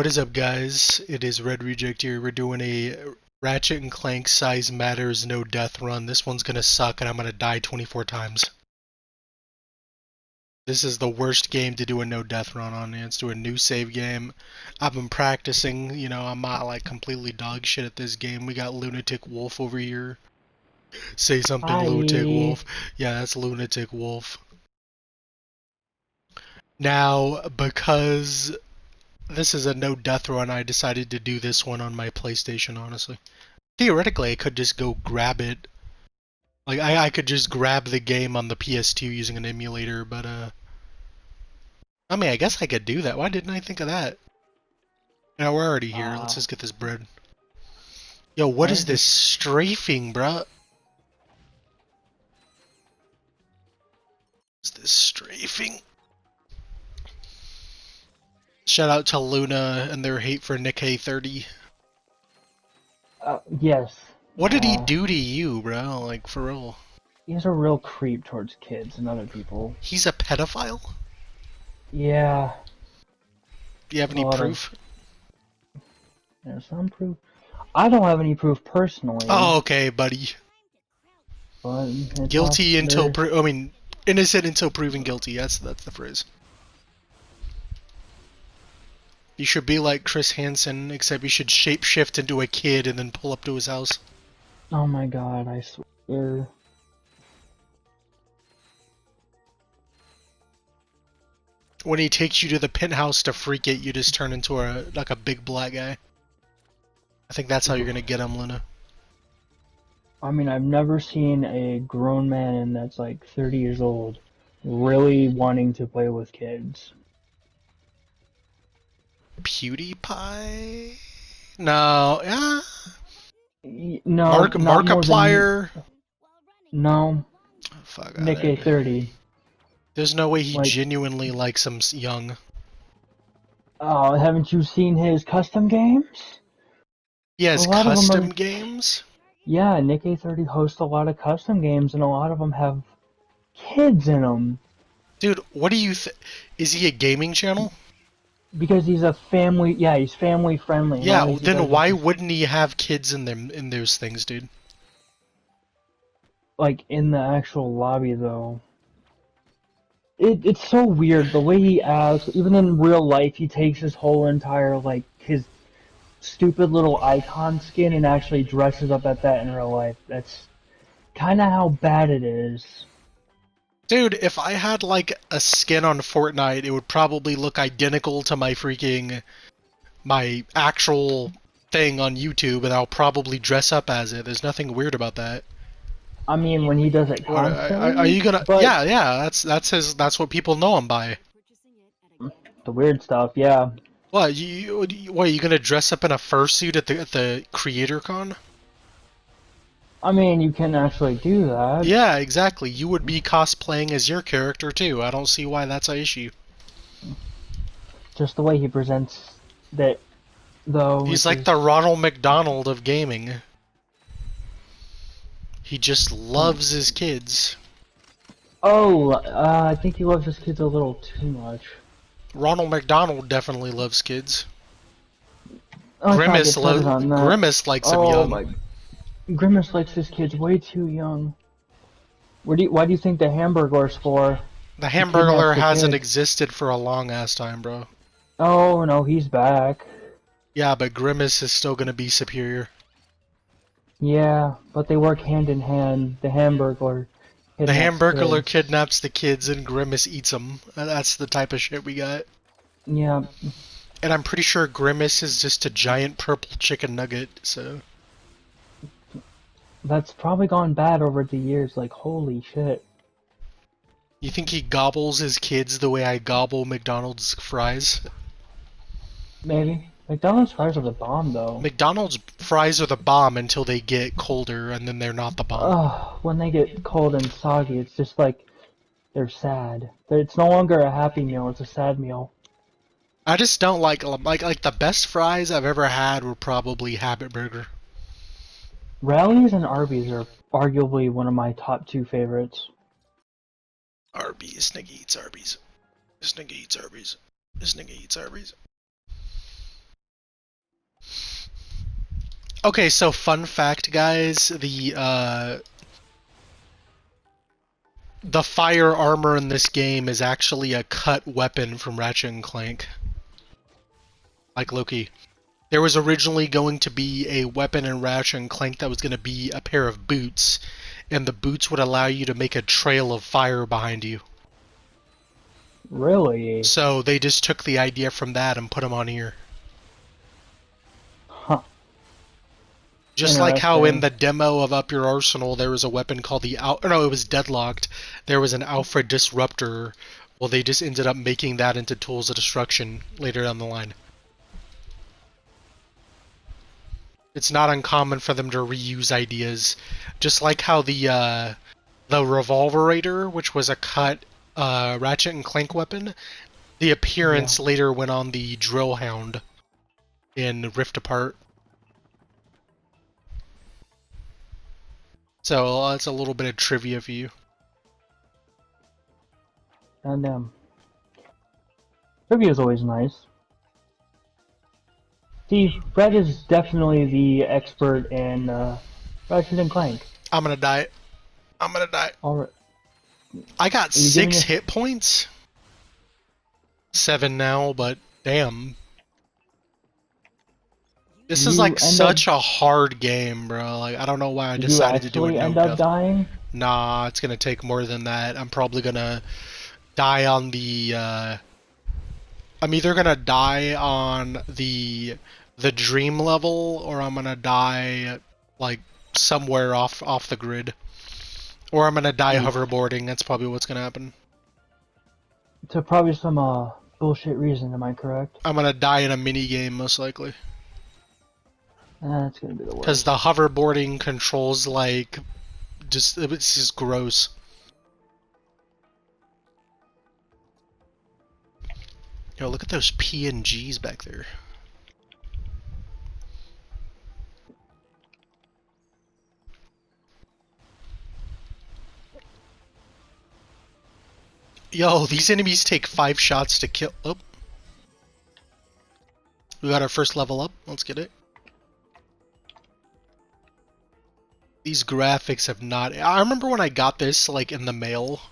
What is up, guys? It is Red Reject here. We're doing a Ratchet and Clank Size Matters No Death run. This one's gonna suck and I'm gonna die 24 times. This is the worst game to do a no death run on. Let's do a new save game. I've been practicing, I'm not like completely dog shit at this game. We got Lunatic Wolf over here. Say something, Hi. Lunatic Wolf. Yeah, that's Lunatic Wolf. Now, because this is a no death run, I decided to do this one on my PlayStation, honestly. Theoretically, I could just go grab it. Like, I could just grab the game on the PS2 using an emulator, but, I mean, I guess I could do that. Why didn't I think of that? Now, we're already here. Let's just get this bread. Yo, what is this strafing, bruh? Is this strafing? Shout out to Luna and their hate for Nick A30. Yes. What did he do to you, bro? Like, for real? He's a real creep towards kids and other people. He's a pedophile? Yeah. Do you have any proof? There's some proof. I don't have any proof personally. Oh, okay, buddy. But Guilty until innocent until proven guilty. That's the phrase. You should be like Chris Hansen, except you should shapeshift into a kid and then pull up to his house. Oh my god, I swear. When he takes you to the penthouse to freak it, you just turn into a big black guy. I think that's how you're gonna get him, Luna. I mean, I've never seen a grown man that's like 30 years old really wanting to play with kids. PewDiePie? No, yeah. No, Markiplier? No. Fuck. Nick A30. There's no way he genuinely likes him young. Oh, haven't you seen his custom games? He has custom games? Yeah, Nick A30 hosts a lot of custom games, and a lot of them have kids in them. Dude, what do you is he a gaming channel? Because he's a family, yeah, he's family friendly. Yeah, then why wouldn't he have kids in those things, dude? Like, in the actual lobby, though. It's so weird, the way he acts, even in real life, he takes his whole entire, like, his stupid little icon skin and actually dresses up at that in real life. That's kinda how bad it is. Dude, if I had, like, a skin on Fortnite, it would probably look identical to my actual thing on YouTube, and I'll probably dress up as it. There's nothing weird about that. I mean, when he does it constantly. Are you gonna? Yeah. That's what people know him by. The weird stuff, yeah. What are you gonna dress up in a fursuit at the Creator Con? I mean, you can actually do that. Yeah, exactly. You would be cosplaying as your character too. I don't see why that's an issue. Just the way he presents that, though. He's like the Ronald McDonald of gaming. He just loves his kids. Oh, I think he loves his kids a little too much. Ronald McDonald definitely loves kids. Oh, Grimace likes him young. Grimace likes his kids way too young. Why do you think the Hamburglar's for? The Hamburglar hasn't existed for a long ass time, bro. Oh no, he's back. Yeah, but Grimace is still gonna be superior. Yeah, but they work hand in hand. The Hamburglar kidnaps the kids and Grimace eats them. That's the type of shit we got. Yeah. And I'm pretty sure Grimace is just a giant purple chicken nugget, so... That's probably gone bad over the years, like, holy shit. You think he gobbles his kids the way I gobble McDonald's fries? Maybe. McDonald's fries are the bomb, though. McDonald's fries are the bomb until they get colder, and then they're not the bomb. Ugh, when they get cold and soggy, it's just like, they're sad. It's no longer a happy meal, it's a sad meal. I just don't like the best fries I've ever had were probably Habit Burger. Rallies and Arby's are arguably one of my top 2 favorites. Arby's. This nigga eats Arby's. This nigga eats Arby's. This nigga eats Arby's. Okay, so fun fact, guys, the fire armor in this game is actually a cut weapon from Ratchet and Clank. Like Loki. There was originally going to be a weapon in Ratchet and Clank that was going to be a pair of boots, and the boots would allow you to make a trail of fire behind you. Really? So they just took the idea from that and put them on here. Huh. Just like how in Interesting. the demo of Up Your Arsenal there was a weapon called the no, it was Deadlocked. There was an Alpha Disruptor. Well, they just ended up making that into Tools of Destruction later down the line. It's not uncommon for them to reuse ideas, just like how the Revolverator, which was a cut Ratchet and Clank weapon, the Yeah. appearance later went on the Drill Hound in Rift Apart. So that's a little bit of trivia for you. And trivia is always nice. See, Fred is definitely the expert in Ratchet and Clank. I'm gonna die. I'm gonna die. All right. I got Are you giving 6 us? hit points. 7 now, but damn. This is You like end up? such a hard game, bro. Like, I don't know why I Did you decided to do a actually no end up death. dying? Nah, it's gonna take more than that. I'm probably gonna die on the I'm either gonna die on the dream level, or I'm gonna die like somewhere off the grid. Or I'm gonna die Oof. hoverboarding, that's probably what's gonna happen. To probably some bullshit reason. Am I correct? I'm gonna die in a mini game most likely. That's gonna be the Because worst. the hoverboarding controls like it's just gross. Yo, look at those PNGs back there. Yo, these enemies take 5 shots to kill. Oh, we got our first level up. Let's get it. These graphics have not. I remember when I got this like in the mail,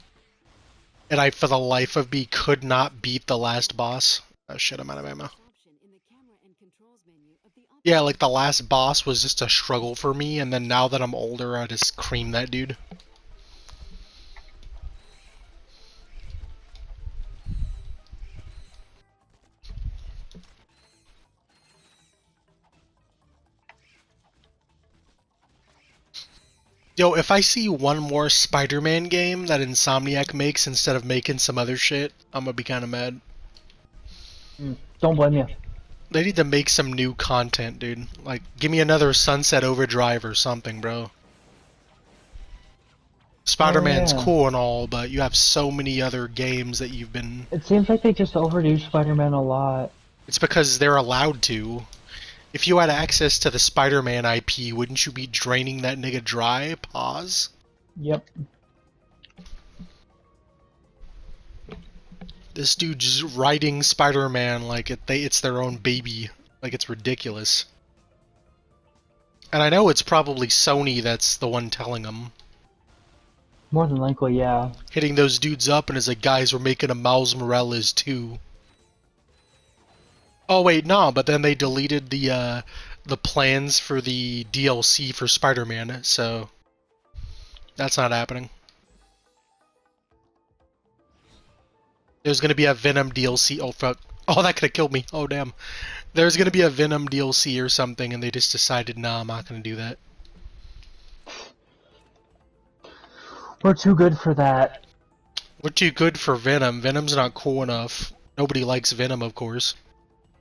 and I for the life of me could not beat the last boss. Oh shit, I'm out of ammo. Yeah, like the last boss was just a struggle for me, and then now that I'm older, I just cream that dude. Yo, if I see one more Spider-Man game that Insomniac makes instead of making some other shit, I'm gonna be kind of mad. Don't blame you. They need to make some new content, dude. Like, give me another Sunset Overdrive or something, bro. Oh Spider-Man's yeah. cool and all, but you have so many other games that you've been... It seems like they just overdo Spider-Man a lot. It's because they're allowed to. If you had access to the Spider-Man IP, wouldn't you be draining that nigga dry? Pause. Yep. This dude's writing Spider-Man like it's their own baby. Like, it's ridiculous. And I know it's probably Sony that's the one telling them. More than likely, yeah. Hitting those dudes up and is like, guys, we're making a Miles Morales too. Oh wait, no, but then they deleted the plans for the DLC for Spider-Man, so that's not happening. There's gonna be a Venom DLC. Oh fuck. Oh, that could have killed me. Oh damn. There's gonna be a Venom DLC or something, and they just decided, nah, I'm not gonna do that. We're too good for that. We're too good for Venom. Venom's not cool enough. Nobody likes Venom, of course.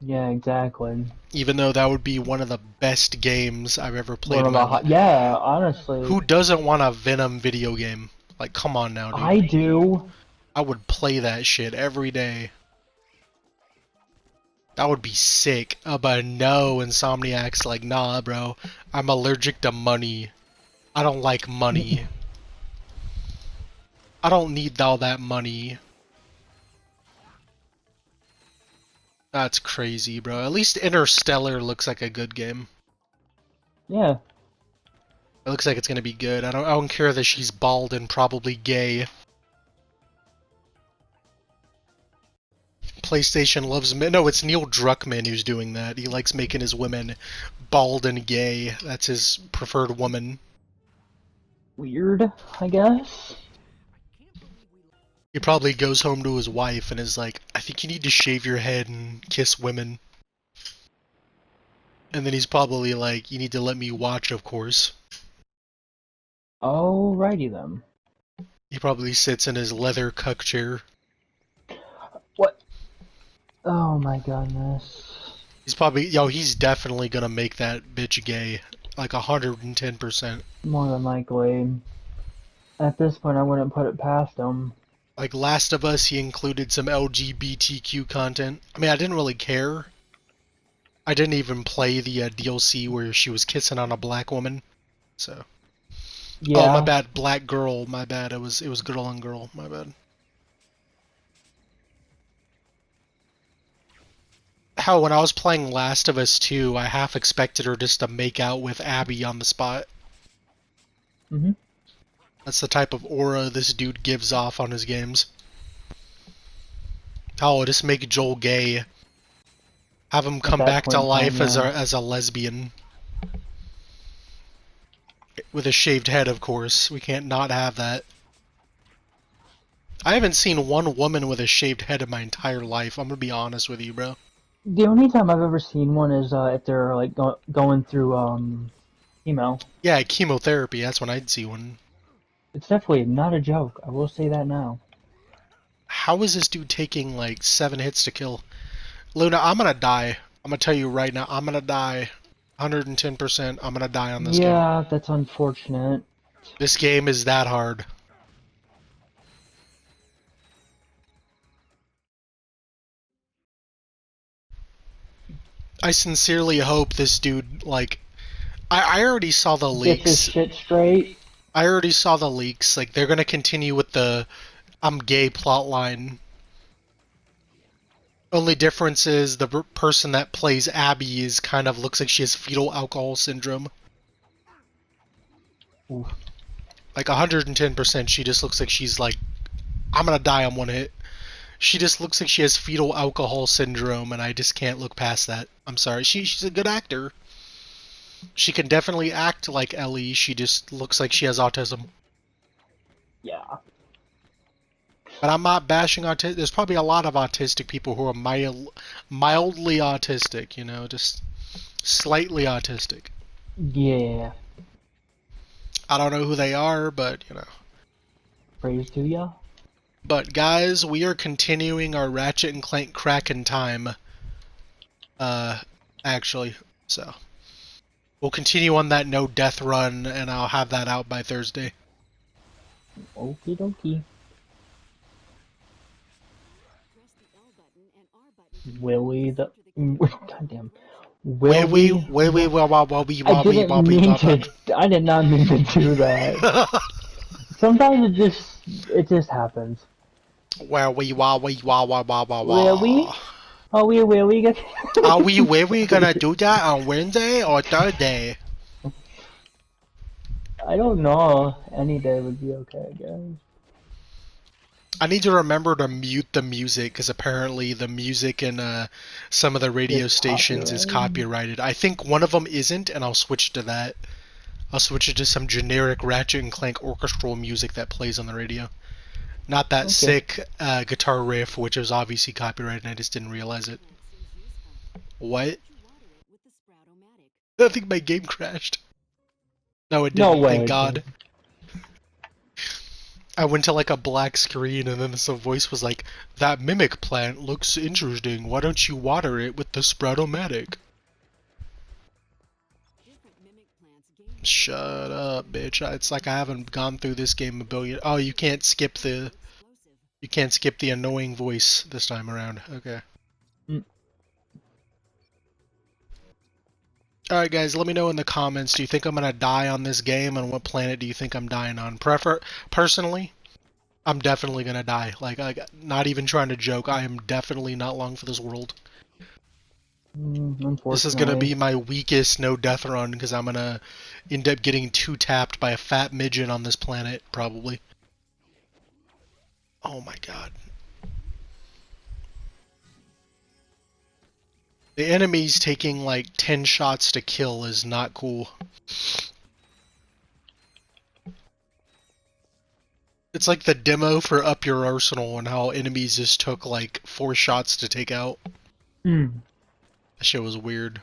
Yeah, exactly. Even though that would be one of the best games I've ever played One in of my the life. yeah, honestly, Who doesn't want a Venom video game? Like, come on now, dude. I do. I would play that shit every day. That would be sick. But no, Insomniac's like, nah, bro. I'm allergic to money. I don't like money. I don't need all that money. That's crazy, bro. At least Interstellar looks like a good game. Yeah. It looks like it's gonna be good. I don't care that she's bald and probably gay. PlayStation loves men. No, it's Neil Druckmann who's doing that. He likes making his women bald and gay. That's his preferred woman. Weird, I guess. He probably goes home to his wife and is like, I think you need to shave your head and kiss women. And then he's probably like, you need to let me watch, of course. Alrighty then. He probably sits in his leather cuck chair. What? Oh my goodness. He's probably, he's definitely gonna make that bitch gay. Like 110%. More than likely. At this point, I wouldn't put it past him. Like Last of Us, he included some LGBTQ content. I mean, I didn't really care. I didn't even play the DLC where she was kissing on a black woman. So. Yeah. Oh, my bad. Black girl. My bad. It was girl on girl. My bad. How when I was playing Last of Us 2, I half expected her just to make out with Abby on the spot. Mhm. That's the type of aura this dude gives off on his games. Oh, just make Joel gay. Have him come back to life as a lesbian. With a shaved head, of course. We can't not have that. I haven't seen one woman with a shaved head in my entire life. I'm gonna be honest with you, bro. The only time I've ever seen one is if they're like going through chemo. Yeah, chemotherapy. That's when I'd see one. It's definitely not a joke. I will say that now. How is this dude taking like 7 hits to kill? Luna, I'm gonna die. I'm gonna tell you right now, I'm gonna die. 110%, I'm gonna die on this game. Yeah, that's unfortunate. This game is that hard. I sincerely hope this dude, like, I already saw the Get this leaks. shit straight. I already saw the leaks. Like, they're gonna continue with the I'm gay plotline. Only difference is the person that plays Abby is kind of looks like she has fetal alcohol syndrome. Oof. Like 110%, she just looks like she's like, I'm gonna die on one hit. She just looks like she has fetal alcohol syndrome, and I just can't look past that. I'm sorry. She's a good actor. She can definitely act like Ellie. She just looks like she has autism. Yeah. But I'm not bashing autism. There's probably a lot of autistic people who are mildly autistic, you know, just slightly autistic. Yeah. I don't know who they are, but, you know. Praise to ya. But, guys, we are continuing our Ratchet and Clank Kraken time. Actually, so. We'll continue on that no death run, and I'll have that out by Thursday. Okie dokie. Willie the... Goddamn. Willie... I did not mean to do that. Sometimes it just happens. Willie. Willie? Are we gonna... Are we gonna do that on Wednesday or Thursday? I don't know. Any day would be okay, I guess. I need to remember to mute the music, because apparently the music in some of the radio stations is copyrighted. I think one of them isn't, and I'll switch to that. I'll switch it to some generic Ratchet and Clank orchestral music that plays on the radio. Not that sick guitar riff, which is obviously copyrighted, and I just didn't realize it. What? I think my game crashed. No, it didn't, thank God. I went to like a black screen, and then some voice was like, that mimic plant looks interesting, why don't you water it with the Sproutomatic? Shut up, bitch. It's like I haven't gone through this game a billion... Oh, you can't skip the... You can't skip the annoying voice this time around. Okay. Alright guys, let me know in the comments, do you think I'm gonna die on this game, and what planet do you think I'm dying on? Personally, I'm definitely gonna die. Like, not even trying to joke, I am definitely not long for this world. This is gonna Unfortunately. be my weakest no death run because I'm gonna end up getting two tapped by a fat midget on this planet, probably. Oh my god. The enemies taking like 10 shots to kill is not cool. It's like the demo for Up Your Arsenal and how enemies just took like 4 shots to take out. Hmm. That shit was weird.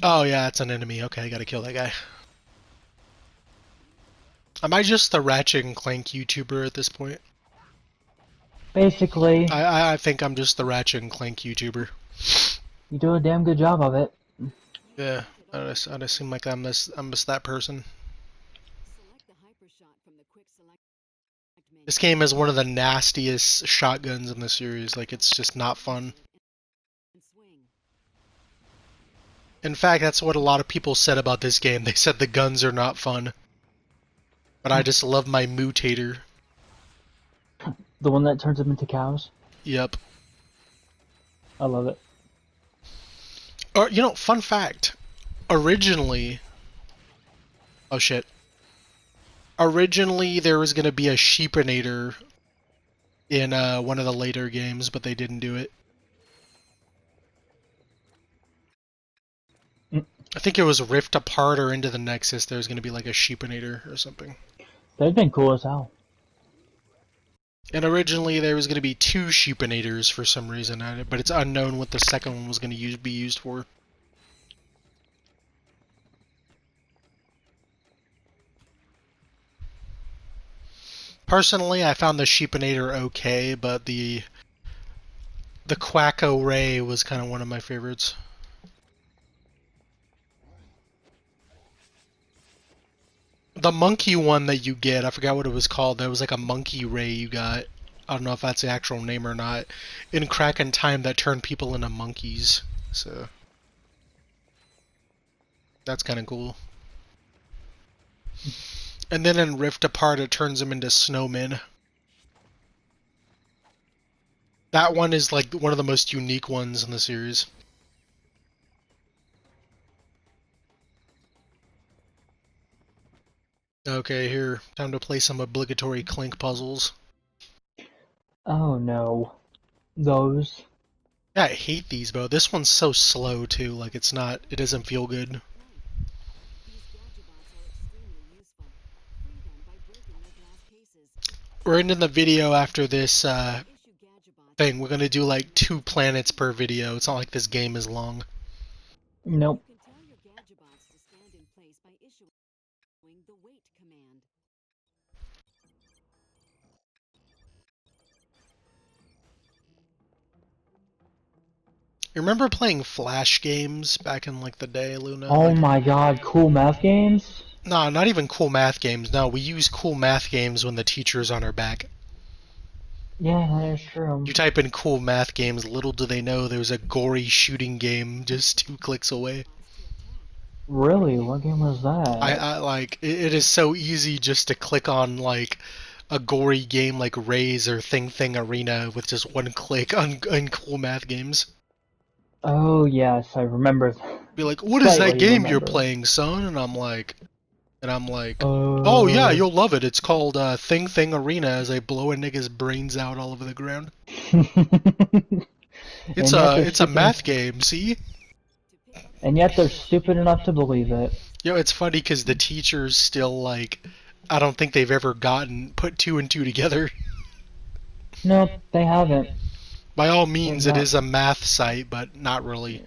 Oh yeah, it's an enemy. Okay, I gotta kill that guy. Am I just the Ratchet and Clank YouTuber at this point? Basically, I think I'm just the Ratchet and Clank YouTuber. you do a damn good job of it. Yeah, I just seem like I'm just that person. This game is one of the nastiest shotguns in the series. Like, it's just not fun. In fact, that's what a lot of people said about this game. They said the guns are not fun. But I just love my mutator. The one that turns them into cows. Yep. I love it. Or, you know, fun fact. Originally... Oh shit. Originally, there was gonna be a sheepinator in one of the later games, but they didn't do it. Mm. I think it was Rift Apart or Into the Nexus. There was gonna be like a sheepinator or something. They've been cool as hell. And originally there was going to be 2 sheepinators for some reason, but it's unknown what the second one was going to be used for. Personally, I found the sheepinator okay, but the Quacko Ray was kind of one of my favorites. The monkey one that you get, I forgot what it was called. There was like a monkey ray you got. I don't know if that's the actual name or not. In Crack in Time, that turned people into monkeys. So that's kind of cool. And then in Rift Apart, it turns them into snowmen. That one is like one of the most unique ones in the series. Okay, here. Time to play some obligatory Clink puzzles. Oh no. Those. Yeah, I hate these, bro. This one's so slow, too. Like, it's not... It doesn't feel good. We're ending the video after this, thing. We're gonna do, like, 2 planets per video. It's not like this game is long. Nope. You remember playing Flash games back in, like, the day, Luna? Oh Like, my god, cool math games? no, not even cool math games. No, we use cool math games when the teacher's on our back. Yeah, that is true. You type in cool math games, little do they know there's a gory shooting game just 2 clicks away. Really? What game was that? I like it is so easy just to click on like a gory game like Raze or Thing Arena with just 1 click on cool math games. Oh yes, I remember. Be like, what is that Slightly game you're remember. playing, son? And I'm like, oh yeah, Uh. you'll love it. It's called Thing Arena as I blow a nigga's brains out all over the ground. It's And yet they're a stupid. math game, see? And yet they're stupid enough to believe it. You know, it's funny because the teachers still like, I don't think they've ever put 2 and 2 together. No, they haven't. By all They've means, it not. is a math site, but not really.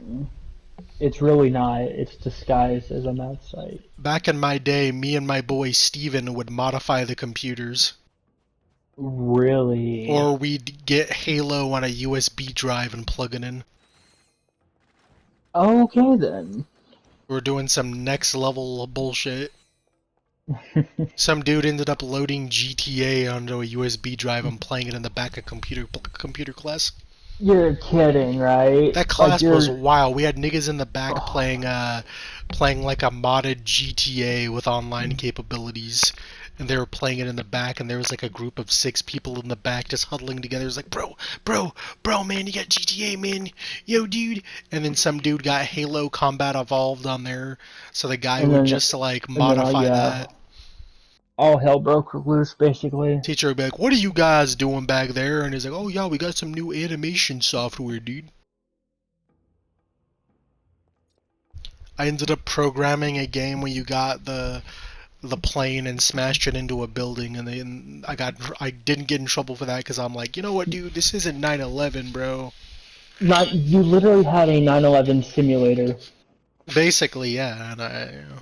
It's really not. It's disguised as a math site. Back in my day, me and my boy Steven would modify the computers. Really? Or we'd get Halo on a USB drive and plug it in. Okay then. We're doing some next level bullshit. Some dude ended up loading GTA onto a USB drive and playing it in the back of computer class. You're kidding, right? That Like class was you're. wild. We had niggas in the back Oh, playing like a modded GTA with online capabilities, and they were playing it in the back, and there was like a group of 6 people in the back just huddling together. It was like, bro, man, you got GTA, man, yo, dude. And then some dude got Halo Combat Evolved on there, so the guy and would then just like and then modify yeah, that. all hell broke loose basically. Teacher would be like, "What are you guys doing back there?" And he's like, "Oh yeah, we got some new animation software, dude." I ended up programming a game where you got the plane and smashed it into a building, and then I didn't get in trouble for that because I'm like, you know what, dude, this isn't 9/11, bro. Not you literally had a 9/11 simulator. Basically, yeah. And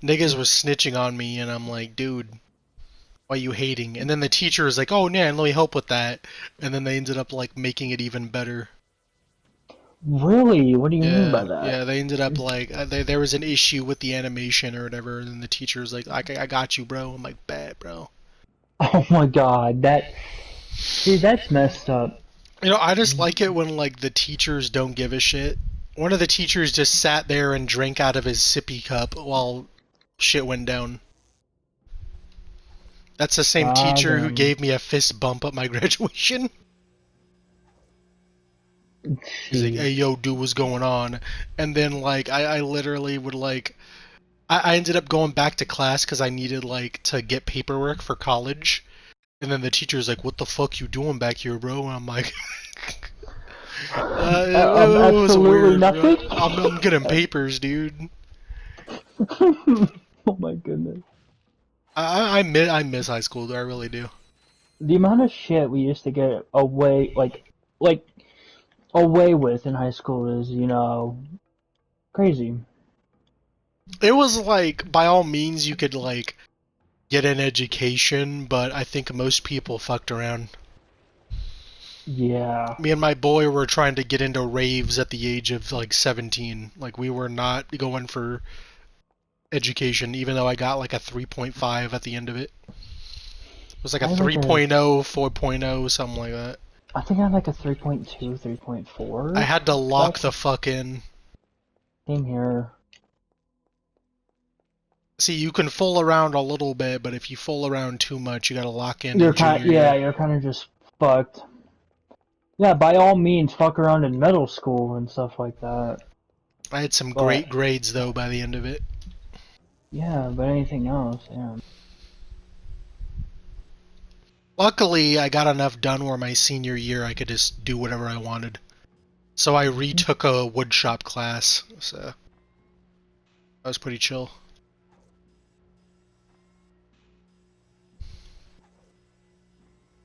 niggas was snitching on me, and I'm like, dude, why you hating? And then the teacher was like, oh man, let me help with that, and then they ended up like making it even better. Really? What do you mean by Yeah, that? yeah, they ended up like there was an issue with the animation or whatever, and the teacher was like, I got you, bro. I'm like, bad, bro. Oh my god, that. See, that's messed up. You know, I just like it when like the teachers don't give a shit. One of the teachers just sat there and drank out of his sippy cup while shit went down. That's the same Ah, teacher who damn. gave me a fist bump at my graduation. He's like, "Hey, Jeez. yo, dude, what's going on?" And then like I literally would like I ended up going back to class because I needed like to get paperwork for college. And then the teacher's like, "What the fuck you doing back here, bro?" And I'm like, it was Absolutely weird. nothing? I'm getting papers, dude. Oh my goodness. I miss high school. I really do. The amount of shit we used to get away, like, away with in high school is, crazy. It was like by all means you could like get an education, but I think most people fucked around. Yeah. Me and my boy were trying to get into raves at the age of like 17. Like we were not going for education, even though I got like a 3.5 at the end of it. It was like a I had like a, 3.0, 4.0, something like that. I think I had like a 3.2, I 3.4 had to lock back. the fuck in. Same here. See, you can fool around a little bit, but if you fool around too much, you gotta lock in junior Yeah, year. you're kind of just fucked. Yeah, by all means, fuck around in middle school and stuff like that. I had some But great grades though by the end of it. yeah, but anything else, yeah. Luckily, I got enough done where my senior year I could just do whatever I wanted. So I retook a woodshop class, so that was pretty chill.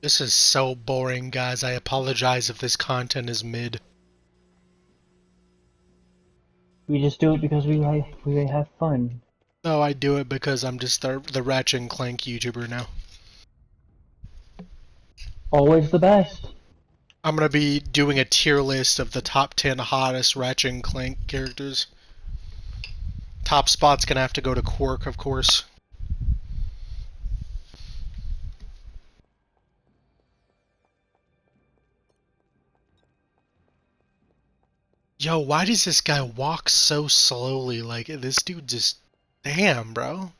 This is so boring, guys. I apologize if this content is mid. We just do it because we have fun. No, I do it because I'm just the Ratchet and Clank YouTuber now. Always the best. I'm gonna be doing a tier list of the top 10 hottest Ratchet and Clank characters. Top spot's gonna have to go to Quark, of course. Yo, why does this guy walk so slowly? Like, this dude just... Damn, bro.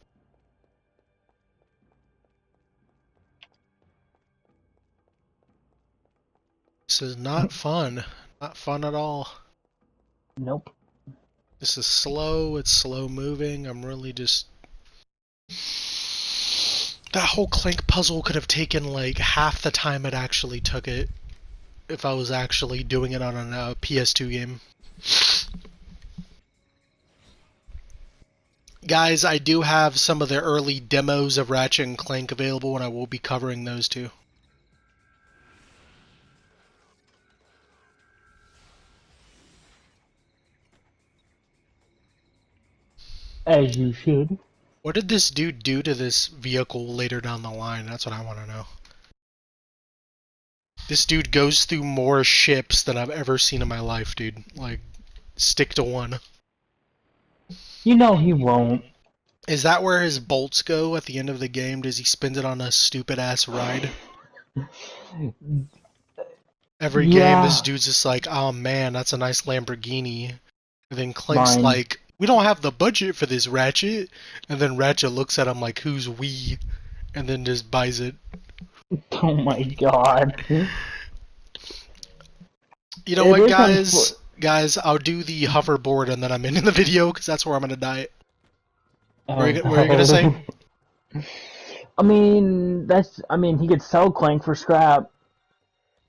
This is not fun. Not fun at all. Nope. This is slow, it's slow moving. I'm really just... That whole Clank puzzle could have taken like half the time it actually took it if I was actually doing it on a PS2 game. Guys, I do have some of the early demos of Ratchet and Clank available, and I will be covering those too. As you should. What did this dude do to this vehicle later down the line? That's what I want to know. This dude goes through more ships than I've ever seen in my life, dude. Like, stick to one. You know he won't. Is that where his bolts go at the end of the game? Does he spend it on a stupid ass ride? Every game, this Yeah, dude's just like, oh man, that's a nice Lamborghini. And then Clank's mine. like, we don't have the budget for this, Ratchet. And then Ratchet looks at him like, who's we? And then just buys it. Oh my god. You know It what, is guys? Guys, I'll do the hoverboard and then I'm in the video because that's where I'm gonna die. Oh What are you gonna say? no. I mean, he could sell Clank for scrap,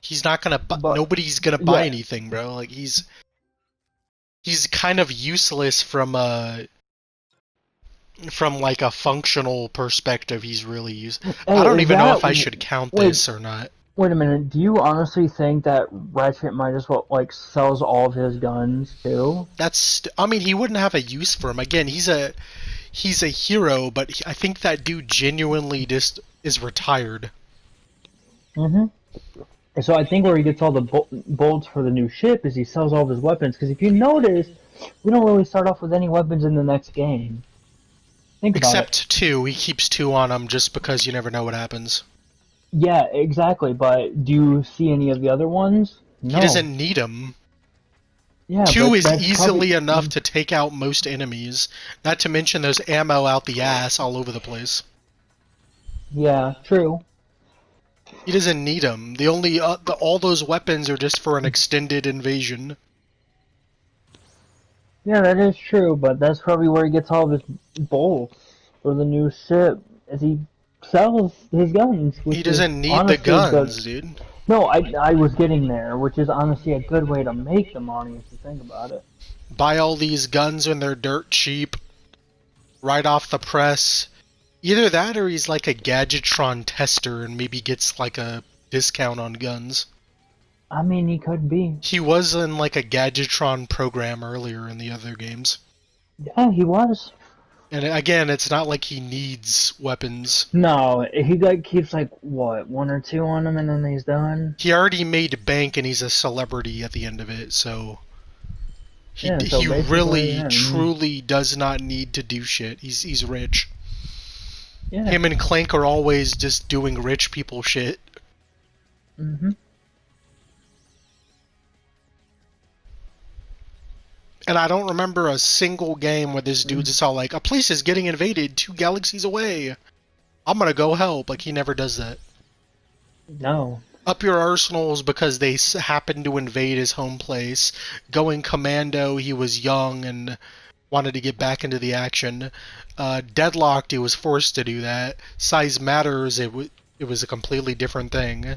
He's not gonna. but Nobody's gonna buy yeah, anything, bro. Like he's kind of useless from like a functional perspective. He's really I hey, don't is even know that if I should count wait? this or not. Wait a minute. Do you honestly think that Ratchet might as well like sells all of his guns too? I mean, he wouldn't have a use for him. Again, he's a hero, but I think that dude genuinely just is retired. Mm-hmm. So I think where he gets all the bolts for the new ship is he sells all of his weapons. Because if you notice, we don't really start off with any weapons in the next game. Think about it. Except two, he keeps two on him just because you never know what happens. Yeah, exactly. But do you see any of the other ones? He No. doesn't need them. Yeah, Two but is that's probably easily enough to take out most enemies. Not to mention there's ammo out the ass all over the place. yeah, true. He doesn't need them. All those weapons are just for an extended invasion. Yeah, that is true. But that's probably where he gets all of his bolts for the new ship, as he sells his guns, He which is doesn't need the honestly a good. guns, dude. No, I was getting there, which is honestly a good way to make the money if you think about it. Buy all these guns when they're dirt cheap, right off the press. Either that or he's like a Gadgetron tester and maybe gets like a discount on guns. I mean, he could be. He was in like a Gadgetron program earlier in the other games. Yeah, he was. And again, it's not like he needs weapons. No, he like keeps like what, one or two on him, and then he's done. He already made bank and he's a celebrity at the end of it, so Yeah, so he basically, really yeah, truly does not need to do shit. He's rich. yeah. Him and Clank are always just doing rich people shit. Mm-hmm. And I don't remember a single game where this dude's just all like, a place is getting invaded 2 galaxies away. I'm gonna go help. Like, he never does that. No. Up your arsenals because they happened to invade his home place. Going commando, he was young and wanted to get back into the action. Deadlocked, he was forced to do that. Size matters, it was a completely different thing.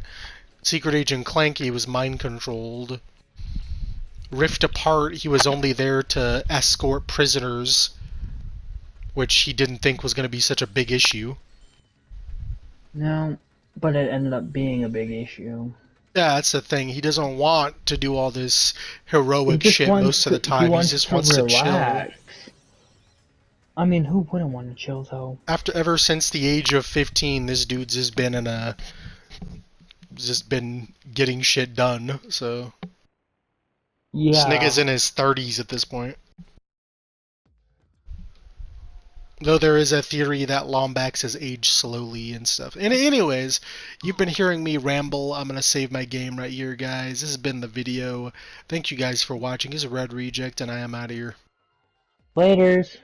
Secret Agent Clank, he was mind controlled. Rift Apart, he was only there to escort prisoners, which he didn't think was going to be such a big issue. No. But it ended up being a big issue. Yeah, that's the thing. He doesn't want to do all this He heroic just shit wants most of to. the He time. He wants just to wants to chill. relax. I mean, who wouldn't want to chill though? Ever since the age of 15, this dude's just been getting shit done. So this nigga's Yeah. in his 30s at this point. Though there is a theory that Lombax has aged slowly and stuff. And anyways, you've been hearing me ramble. I'm going to save my game right here, guys. This has been the video. Thank you guys for watching. This is Red Reject, and I am out of here. Laters.